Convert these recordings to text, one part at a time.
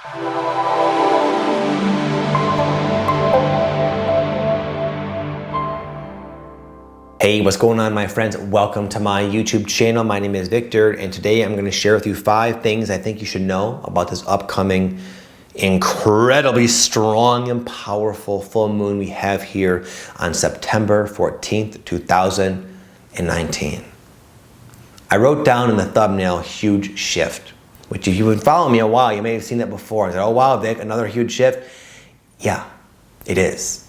Hey, what's going on, my friends? Welcome to my YouTube channel. My name is Victor, and today I'm going to share with you 5 things I think you should know about this upcoming incredibly strong and powerful full moon we have here on September 14th, 2019. I wrote down in the thumbnail, huge shift, which if you've been following me a while, you may have seen that before. I said, oh wow, Vic, another huge shift. Yeah, it is,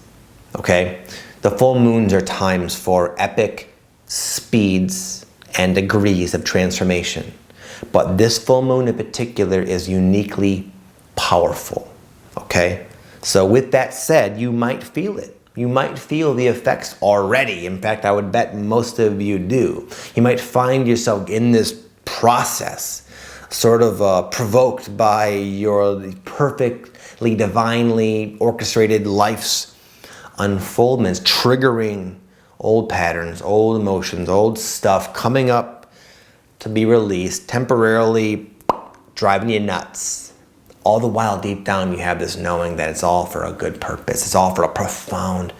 okay? The full moons are times for epic speeds and degrees of transformation. But this full moon in particular is uniquely powerful, okay? So with that said, you might feel it. You might feel the effects already. In fact, I would bet most of you do. You might find yourself in this process, sort of provoked by your perfectly, divinely orchestrated life's unfoldments, triggering old patterns, old emotions, old stuff coming up to be released, temporarily driving you nuts. All the while, deep down, you have this knowing that it's all for a good purpose. It's all for a profound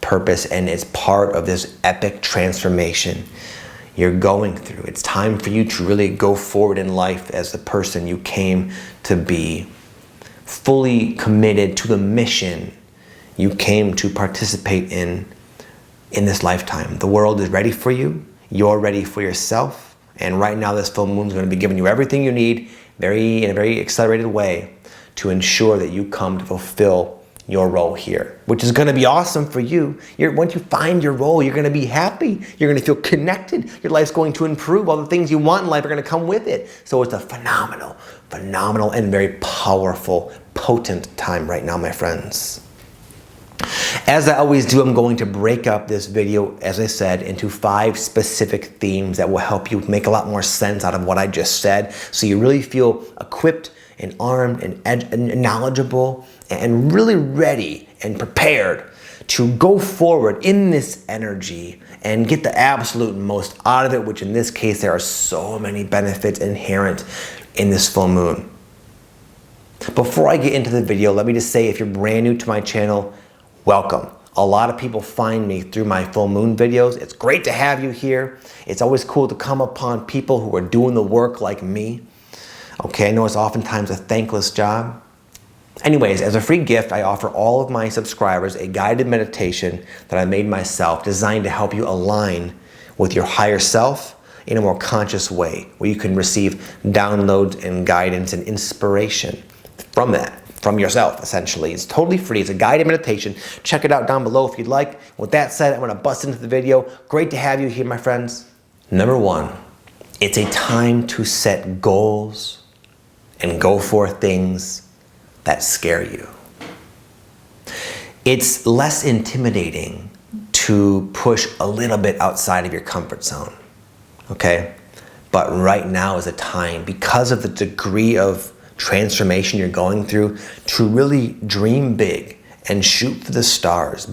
purpose, and it's part of this epic transformation you're going through. It's time for you to really go forward in life as the person you came to be, fully committed to the mission you came to participate in this lifetime. The world is ready for you. You're ready for yourself. And right now, this full moon is going to be giving you everything you need in a very accelerated way to ensure that you come to fulfill your role here, which is going to be awesome for you. Once you find your role, you're going to be happy. You're going to feel connected. Your life's going to improve. All the things you want in life are going to come with it. So it's a phenomenal, and very powerful, potent time right now, my friends. As I always do, I'm going to break up this video, as I said, into 5 specific themes that will help you make a lot more sense out of what I just said, so you really feel equipped and armed and knowledgeable and really ready and prepared to go forward in this energy and get the absolute most out of it, which in this case, there are so many benefits inherent in this full moon. Before I get into the video, let me just say, if you're brand new to my channel, welcome. A lot of people find me through my full moon videos. It's great to have you here. It's always cool to come upon people who are doing the work like me. Okay, I know it's oftentimes a thankless job. Anyways, as a free gift, I offer all of my subscribers a guided meditation that I made myself, designed to help you align with your higher self in a more conscious way, where you can receive downloads and guidance and inspiration from that. From yourself, essentially. It's totally free. It's a guided meditation. Check it out down below if you'd like. With that said, I'm going to bust into the video. Great to have you here, my friends. Number 1, it's a time to set goals and go for things that scare you. It's less intimidating to push a little bit outside of your comfort zone, okay? But right now is a time, because of the degree of transformation you're going through, to really dream big and shoot for the stars.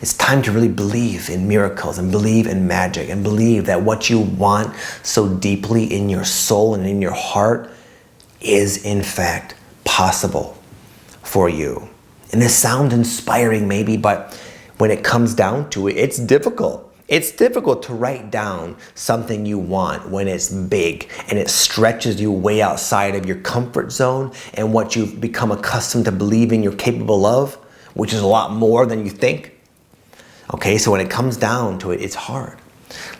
It's time to really believe in miracles and believe in magic and believe that what you want so deeply in your soul and in your heart is in fact possible for you. And this sounds inspiring maybe, but when it comes down to it, it's difficult. It's difficult to write down something you want when it's big and it stretches you way outside of your comfort zone and what you've become accustomed to believing you're capable of, which is a lot more than you think. Okay, so when it comes down to it, it's hard.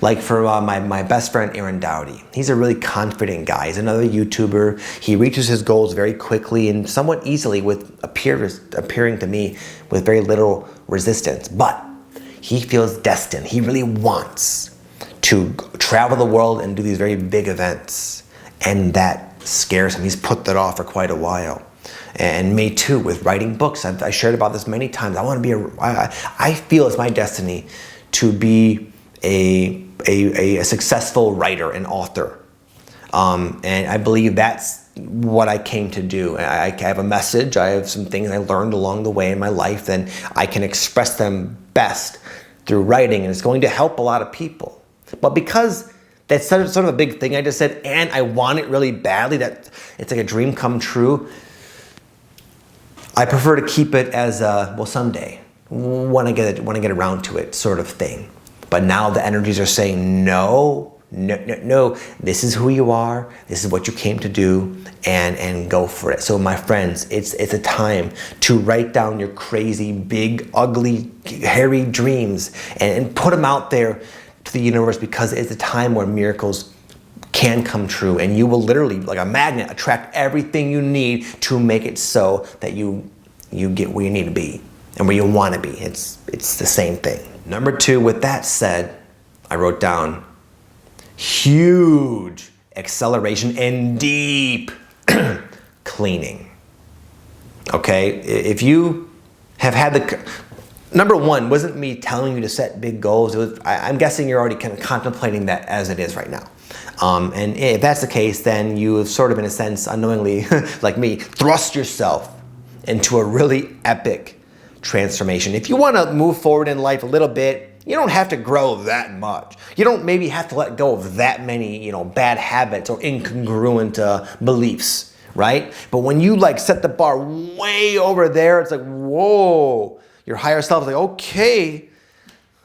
Like for my best friend, Aaron Dowdy. He's a really confident guy. He's another YouTuber. He reaches his goals very quickly and somewhat easily, with appearing to me with very little resistance. But he feels destined. He really wants to travel the world and do these very big events. And that scares him. He's put that off for quite a while. And me too, with writing books. I shared about this many times. I want to be I feel it's my destiny to be a successful writer and author. And I believe that's what I came to do. I have a message. I have some things I learned along the way in my life, and I can express them best through writing, and it's going to help a lot of people. But because that's sort of a big thing I just said, and I want it really badly, that it's like a dream come true, I prefer to keep it as a, well, someday, when I get around to it sort of thing. But now the energies are saying, no, this is who you are, this is what you came to do, and go for it. So my friends, it's a time to write down your crazy, big, ugly, hairy dreams and put them out there to the universe, because it's a time where miracles can come true, and you will literally, like a magnet, attract everything you need to make it so that you get where you need to be and where you want to be. It's the same thing. Number 2, with that said, I wrote down huge acceleration and deep cleaning. Okay, if you have had number 1 wasn't me telling you to set big goals. It was, I'm guessing you're already kind of contemplating that as it is right now. And if that's the case, then you have sort of, in a sense, unknowingly, like me, thrust yourself into a really epic transformation. If you want to move forward in life a little bit, you don't have to grow that much. You don't maybe have to let go of that many, bad habits or incongruent beliefs, right? But when you like set the bar way over there, it's like, whoa, your higher self is like, okay,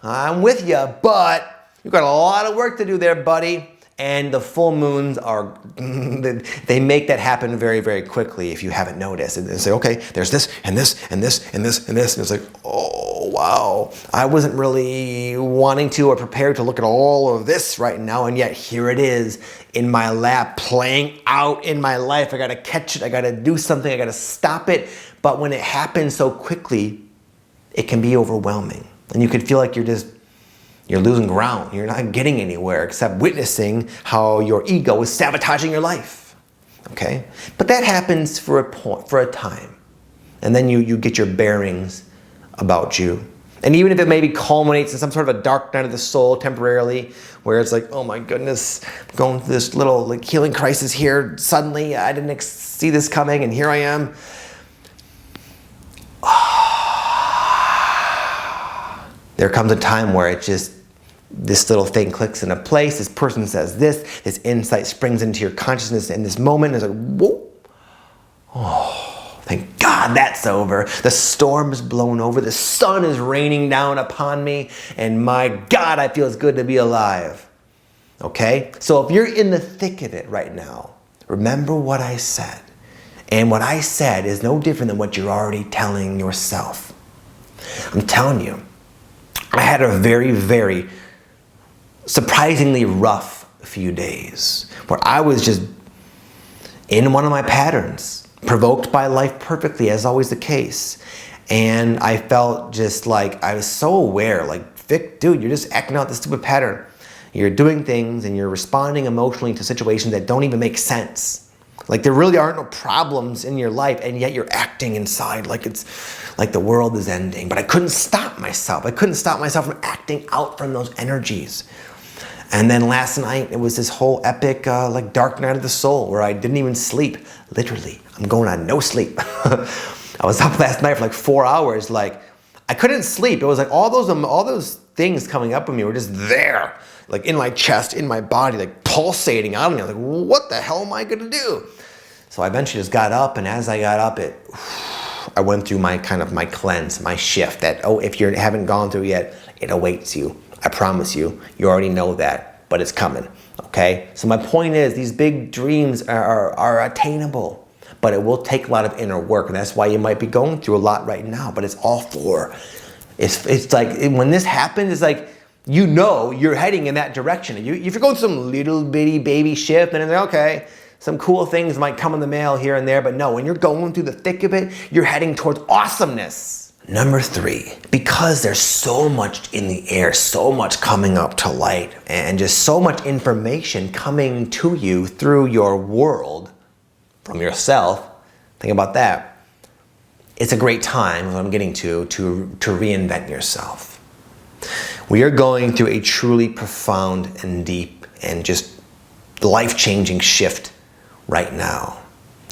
I'm with you, but you've got a lot of work to do there, buddy. And the full moons are, they make that happen very, very quickly if you haven't noticed. And they say, okay, there's this, and this, and this, and this, and this. And it's like, oh, wow. I wasn't really wanting to or prepared to look at all of this right now. And yet here it is in my lap, playing out in my life. I got to catch it. I got to do something. I got to stop it. But when it happens so quickly, it can be overwhelming. And you can feel like you're losing ground. You're not getting anywhere except witnessing how your ego is sabotaging your life. Okay? But that happens for a time. And then you get your bearings about you. And even if it maybe culminates in some sort of a dark night of the soul temporarily, where it's like, oh my goodness, I'm going through this little like healing crisis here. Suddenly, I didn't see this coming, and here I am. There comes a time where this little thing clicks into place. This person says this insight springs into your consciousness in this moment. And it's like, whoa, oh, thank God that's over. The storm is blown over. The sun is raining down upon me. And my God, I feel it's good to be alive. Okay? So if you're in the thick of it right now, remember what I said. And what I said is no different than what you're already telling yourself. I'm telling you, I had a very, very surprisingly rough few days where I was just in one of my patterns, provoked by life perfectly, as always the case. And I felt just like, I was so aware, like, Vic, dude, you're just acting out this stupid pattern. You're doing things and you're responding emotionally to situations that don't even make sense. Like there really aren't no problems in your life, and yet you're acting inside like it's like the world is ending. But I couldn't stop myself. I couldn't stop myself from acting out from those energies. And then last night, it was this whole epic like dark night of the soul where I didn't even sleep. Literally, I'm going on no sleep. I was up last night for like 4 hours. Like I couldn't sleep. It was like all those things coming up with me were just there, like in my chest, in my body, like pulsating out of me. I was like, what the hell am I gonna do? So I eventually just got up, and as I got up, I went through my cleanse, my shift that, if you haven't gone through yet, it awaits you. I promise you, you already know that, but it's coming, okay? So my point is, these big dreams are attainable, but it will take a lot of inner work, and that's why you might be going through a lot right now, but it's all it's like, when this happens, it's like, you're heading in that direction. If you're going through some little bitty baby shift, then it's like, okay, some cool things might come in the mail here and there, but no, when you're going through the thick of it, you're heading towards awesomeness. Number 3, because there's so much in the air, so much coming up to light, and just so much information coming to you through your world, from yourself, think about that. It's a great time, what I'm getting to reinvent yourself. We are going through a truly profound and deep and just life-changing shift right now.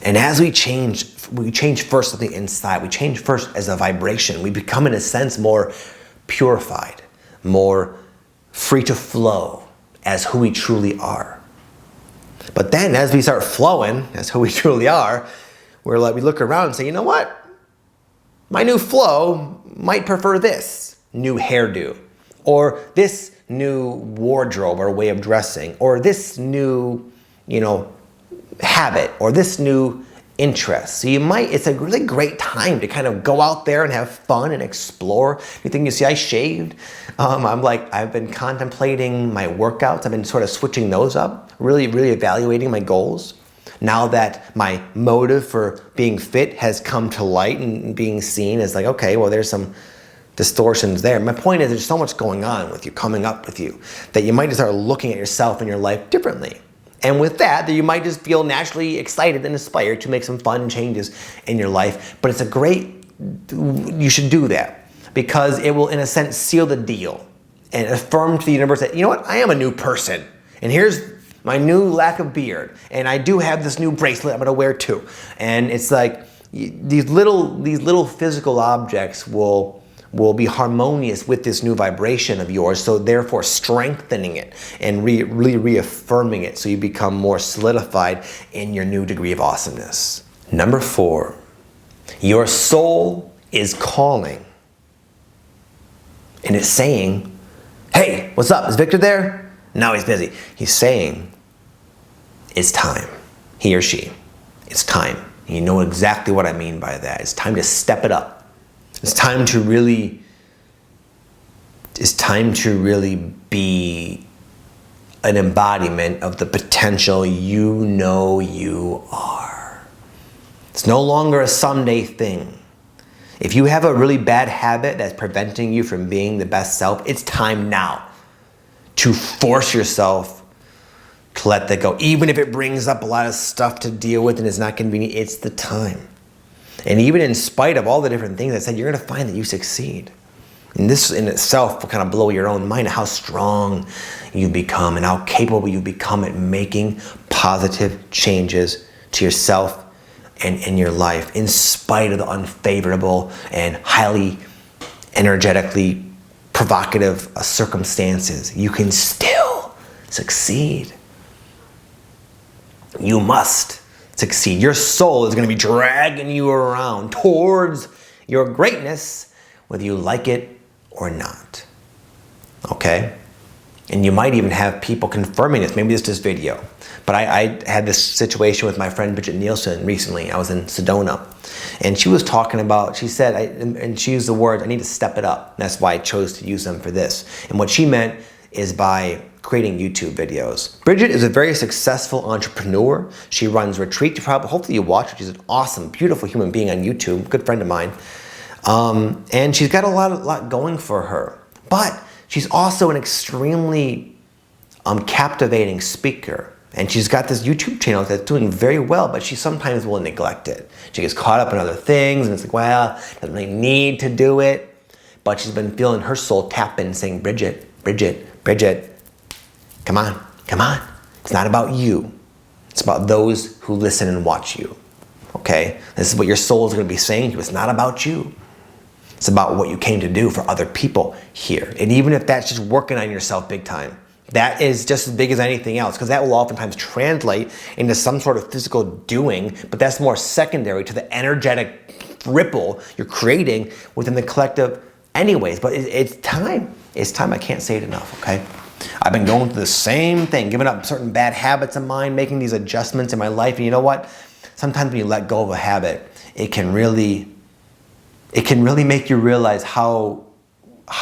And as we change first on the inside. We change first as a vibration. We become, in a sense, more purified, more free to flow. as who we truly are. But then as we start flowing as who we truly are, we look around and say, you know what? My new flow might prefer this new hairdo, or this new wardrobe or way of dressing, or this new, habit, or this new interest. So it's a really great time to kind of go out there and have fun and explore. You think, you see, I shaved. I've been contemplating my workouts. I've been sort of switching those up, really, really evaluating my goals. Now that my motive for being fit has come to light and being seen as like, okay, well, there's some distortions there. My point is there's so much going on with you, coming up with you, that you might just start looking at yourself and your life differently. And with that you might just feel naturally excited and inspired to make some fun changes in your life. But you should do that because it will, in a sense, seal the deal and affirm to the universe that, you know what, I am a new person. And here's my new lack of beard. And I do have this new bracelet I'm gonna wear too. And it's like these little physical objects will be harmonious with this new vibration of yours, so therefore strengthening it and really reaffirming it so you become more solidified in your new degree of awesomeness. Number 4, your soul is calling. And it's saying, hey, what's up? Is Victor there? No, he's busy. He's saying, it's time. He or she, it's time. And you know exactly what I mean by that. It's time to step it up. It's time to really be an embodiment of the potential you are. It's no longer a someday thing. If you have a really bad habit that's preventing you from being the best self, it's time now to force yourself to let that go. Even if it brings up a lot of stuff to deal with and is not convenient, it's the time. And even in spite of all the different things I said, you're going to find that you succeed. And this in itself will kind of blow your own mind, how strong you become and how capable you become at making positive changes to yourself and in your life, in spite of the unfavorable and highly energetically provocative circumstances. You can still succeed. You must succeed. Your soul is going to be dragging you around towards your greatness, whether you like it or not. Okay? And you might even have people confirming this. Maybe it's this video. But I had this situation with my friend Bridget Nielsen recently. I was in Sedona. And she was talking about, she said, and she used the words, I need to step it up. And that's why I chose to use them for this. And what she meant is by creating YouTube videos. Bridget is a very successful entrepreneur. She runs retreat. Hopefully you watch her. She's an awesome, beautiful human being on YouTube, good friend of mine. And she's got a lot going for her. But she's also an extremely captivating speaker. And she's got this YouTube channel that's doing very well, but she sometimes will neglect it. She gets caught up in other things, and it's like, well, doesn't really need to do it. But she's been feeling her soul tap in, saying, Bridget, come on. It's not about you. It's about those who listen and watch you. Okay? This is what your soul is going to be saying to you. It's not about you. It's about what you came to do for other people here. And even if that's just working on yourself big time, that is just as big as anything else, because that will oftentimes translate into some sort of physical doing, but that's more secondary to the energetic ripple you're creating within the collective anyways. But it's time. It's time. I can't say it enough, okay? I've been going through the same thing, giving up certain bad habits of mine, making these adjustments in my life. And you know what? Sometimes when you let go of a habit, it can really make you realize how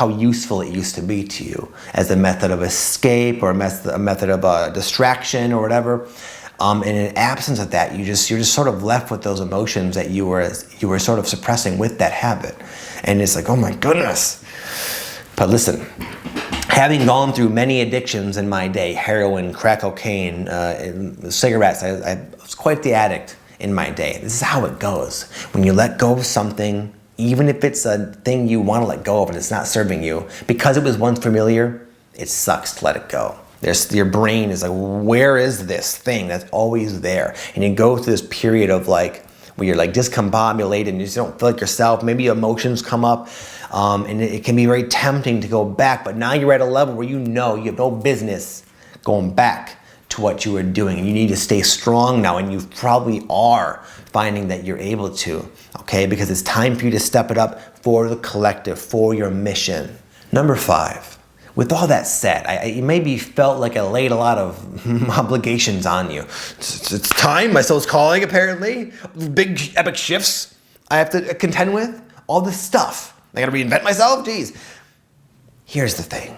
useful it used to be to you as a method of escape or a method of distraction or whatever. And in absence of that, you're just sort of left with those emotions that you were sort of suppressing with that habit. And it's like, oh my goodness. But listen, having gone through many addictions in my day, heroin, crack cocaine, cigarettes, I was quite the addict in my day. This is how it goes. When you let go of something, even if it's a thing you want to let go of and it's not serving you, because it was once familiar, it sucks to let it go. Your brain is like, where is this thing that's always there? And you go through this period of like, where you're like discombobulated and you just don't feel like yourself. Maybe emotions come up, and it can be very tempting to go back. But now you're at a level where you know you have no business going back to what you were doing. And you need to stay strong now, and you probably are finding that you're able to, okay? Because it's time for you to step it up for the collective, for your mission. Number 5, with all that said, you maybe felt like I laid a lot of obligations on you. It's time, my soul's calling apparently. Big epic shifts I have to contend with. All this stuff. I gotta reinvent myself, geez. Here's the thing.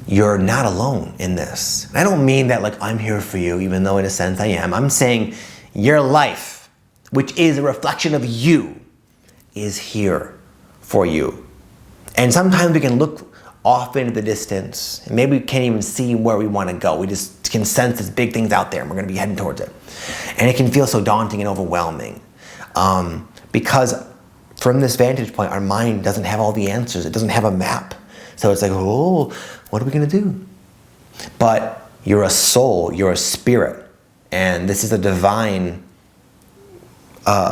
You're not alone in this. And I don't mean that like I'm here for you, even though in a sense I am. I'm saying your life, which is a reflection of you, is here for you. And sometimes we can look off into the distance, and maybe we can't even see where we want to go. We just can sense this big thing's out there, and we're going to be heading towards it. And it can feel so daunting and overwhelming because from this vantage point, our mind doesn't have all the answers. It doesn't have a map. So it's like, oh, what are we going to do? But you're a soul, you're a spirit, and this is a divine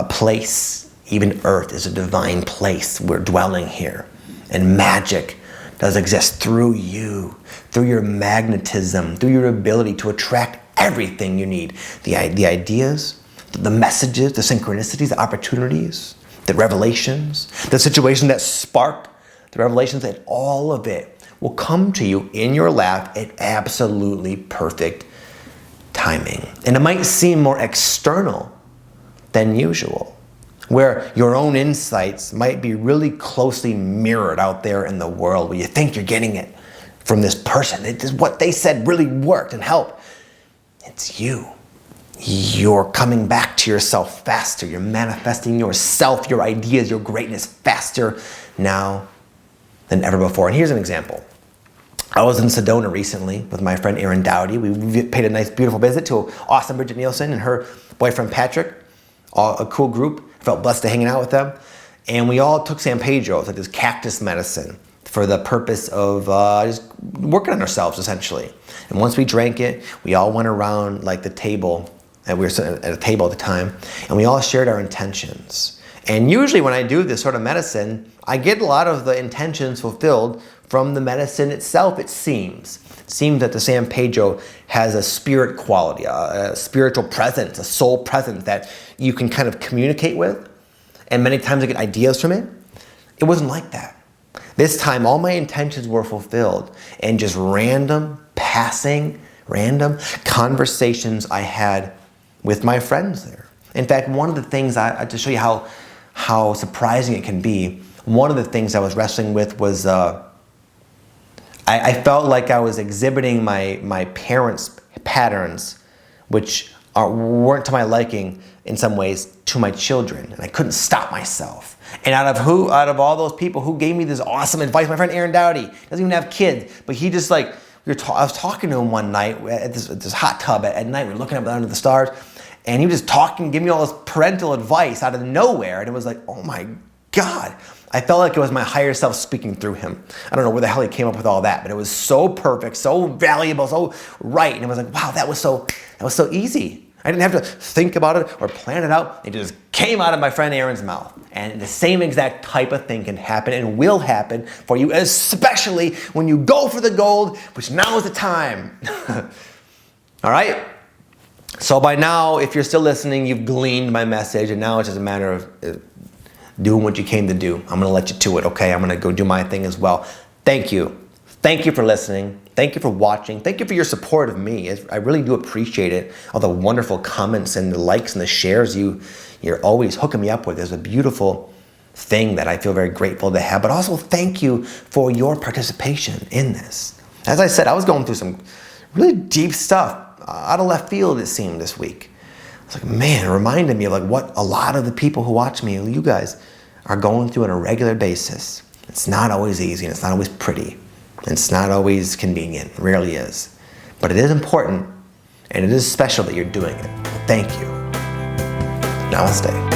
place. Even Earth is a divine place. We're dwelling here. And magic does exist through you, through your magnetism, through your ability to attract everything you need. The ideas, the messages, the synchronicities, the opportunities, the revelations, the situation that sparked the revelations, and all of it will come to you in your lap at absolutely perfect timing. And it might seem more external than usual, where your own insights might be really closely mirrored out there in the world, where you think you're getting it from this person. What they said really worked and helped. It's you. You're coming back to yourself faster. You're manifesting yourself, your ideas, your greatness faster now than ever before. And here's an example. I was in Sedona recently with my friend Erin Dowdy. We paid a nice, beautiful visit to awesome Bridget Nielsen and her boyfriend Patrick. A cool group. I felt blessed to hanging out with them. And we all took San Pedro, it's like this cactus medicine, for the purpose of just working on ourselves, essentially. And once we drank it, we all went around like the table, and we were sitting at a table at the time, and we all shared our intentions. And usually when I do this sort of medicine, I get a lot of the intentions fulfilled from the medicine itself, it seems. It seems that the San Pedro has a spirit quality, a spiritual presence, a soul presence that you can kind of communicate with. And many times I get ideas from it. It wasn't like that. This time, all my intentions were fulfilled, and just random conversations I had with my friends there. In fact, one of the things, to show you how surprising it can be, one of the things I was wrestling with was I felt like I was exhibiting my parents' patterns, which weren't to my liking in some ways, to my children, and I couldn't stop myself. And out of all those people who gave me this awesome advice, my friend Aaron Dowdy doesn't even have kids, but he just like, I was talking to him one night at this hot tub at night. We were looking up under the stars, and he was just talking, giving me all this parental advice out of nowhere, and it was like, oh my God. I felt like it was my higher self speaking through him. I don't know where the hell he came up with all that, but it was so perfect, so valuable, so right. And it was like, wow, that was so easy. I didn't have to think about it or plan it out. It just came out of my friend Aaron's mouth. And the same exact type of thing can happen and will happen for you, especially when you go for the gold, which now is the time. All right? So by now, if you're still listening, you've gleaned my message, and now it's just a matter of doing what you came to do. I'm going to let you to it, okay? I'm going to go do my thing as well. Thank you. Thank you for listening. Thank you for watching. Thank you for your support of me. I really do appreciate it. All the wonderful comments and the likes and the shares you're always hooking me up with. It's a beautiful thing that I feel very grateful to have. But also thank you for your participation in this. As I said, I was going through some really deep stuff out of left field, it seemed, this week. It's like, man, it reminded me of like what a lot of the people who watch me, you guys, are going through on a regular basis. It's not always easy, and it's not always pretty. And it's not always convenient. It rarely is. But it is important, and it is special that you're doing it. Thank you. Namaste.